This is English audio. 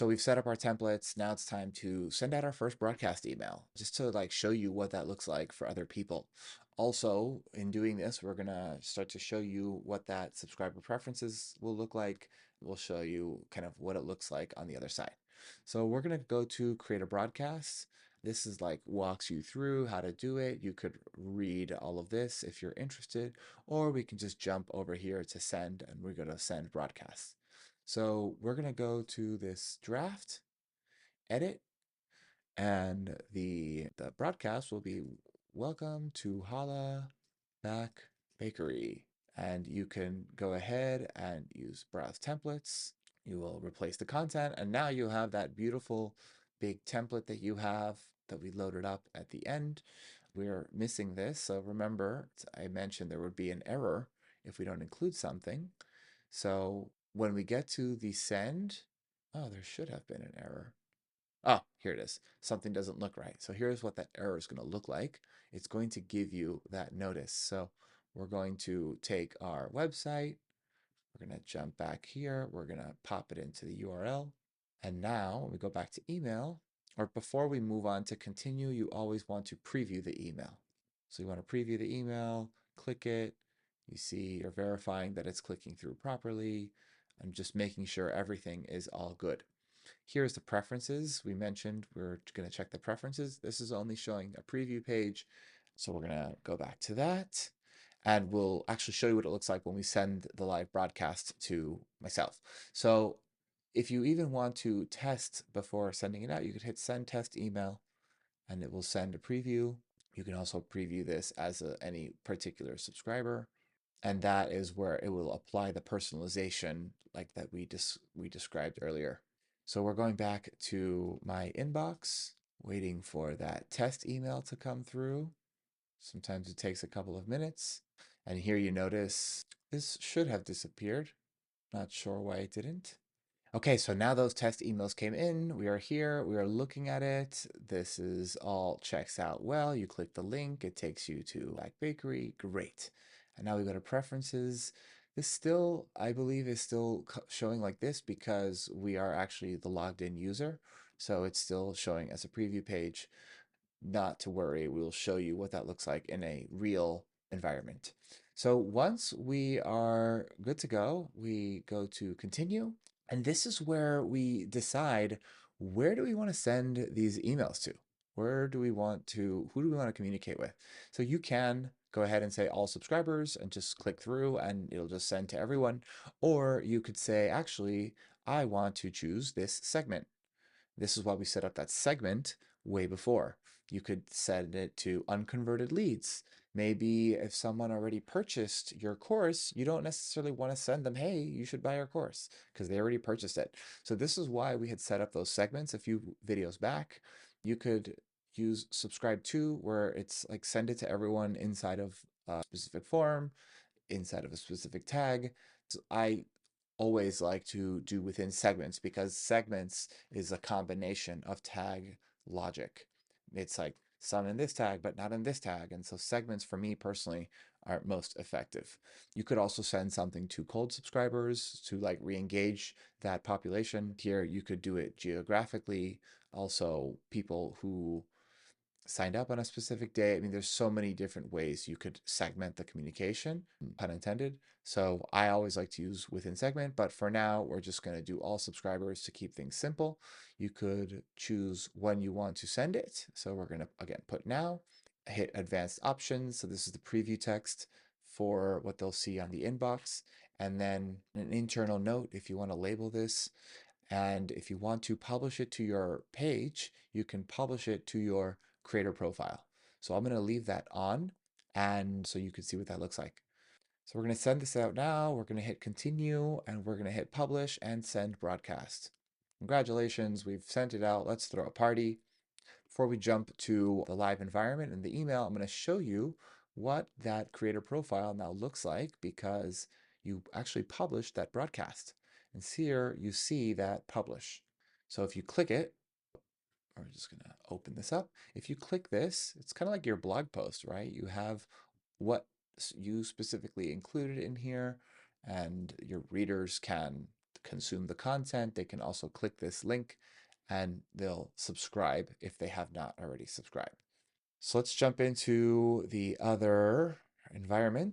So we've set up our templates. Now it's time to send out our first broadcast email just to like show you what that looks like for other people. Also, in doing this, we're gonna start to show you what that subscriber preferences will look like. We'll show you kind of what it looks like on the other side. So we're gonna go to create a broadcast. This is like walks you through how to do it. You could read all of this if you're interested, or we can just jump over here to send and we're gonna send broadcast. So we're going to go to this draft, edit, and the broadcast will be welcome to Holla Back Bakery. And you can go ahead and use browse templates. You will replace the content, and now you have that beautiful big template that you have that we loaded up at the end. We're missing this, so remember, I mentioned there would be an error if we don't include something. So when we get to the send, oh, there should have been an error. Oh, here it is. Something doesn't look right. So here's what that error is going to look like. It's going to give you that notice. So we're going to take our website. We're going to jump back here. We're going to pop it into the URL. And now when we go back to email, or before we move on to continue, you always want to preview the email. So you want to preview the email, click it. You see you're verifying that it's clicking through properly and just making sure everything is all good. Here's the preferences. We mentioned we're going to check the preferences. This is only showing a preview page. So we're going to go back to that. And we'll actually show you what it looks like when we send the live broadcast to myself. So if you even want to test before sending it out, you could hit send test email and it will send a preview. You can also preview this as any particular subscriber. And that is where it will apply the personalization like that we described earlier. So we're going back to my inbox, waiting for that test email to come through. Sometimes it takes a couple of minutes. And here you notice this should have disappeared. Not sure why it didn't. Okay, so now those test emails came in. We are here. We are looking at it. This is all checks out well. You click the link. It takes you to Black Bakery. Great. And now we go to preferences. This still, I believe, is still showing like this because we are actually the logged in user. So it's still showing as a preview page. Not to worry, we'll show you what that looks like in a real environment. So once we are good to go, we go to continue. And this is where we decide where do we want to send these emails to? Who do we want to communicate with? So you can go ahead and say all subscribers and just click through and it'll just send to everyone. Or you could say, actually, I want to choose this segment. This is why we set up that segment way before. You could send it to unconverted leads. Maybe if someone already purchased your course, you don't necessarily want to send them, hey, you should buy our course because they already purchased it. So this is why we had set up those segments a few videos back. You could use subscribe to where it's like send it to everyone inside of a specific form, inside of a specific tag. So I always like to do within segments because segments is a combination of tag logic. It's like some in this tag, but not in this tag. And so segments for me personally are most effective. You could also send something to cold subscribers to like re-engage that population. Here you could do it geographically. Also people who signed up on a specific day. I mean, there's so many different ways you could segment the communication, pun intended. So I always like to use within segment, but for now, we're just going to do all subscribers to keep things simple. You could choose when you want to send it. So we're going to, again, put now, hit advanced options. So this is the preview text for what they'll see on the inbox. And then an internal note if you want to label this. And if you want to publish it to your page, you can publish it to your creator profile. So I'm going to leave that on and so you can see what that looks like. So we're going to send this out now. We're going to hit continue and we're going to hit publish and send broadcast. Congratulations, we've sent it out. Let's throw a party. Before we jump to the live environment and the email, I'm going to show you what that creator profile now looks like because you actually published that broadcast. And here you see that publish. So if you click it, we're just going to open this up. If you click this, it's kind of like your blog post, right? You have what you specifically included in here, and your readers can consume the content, they can also click this link and they'll subscribe if they have not already subscribed. So let's jump into the other environment.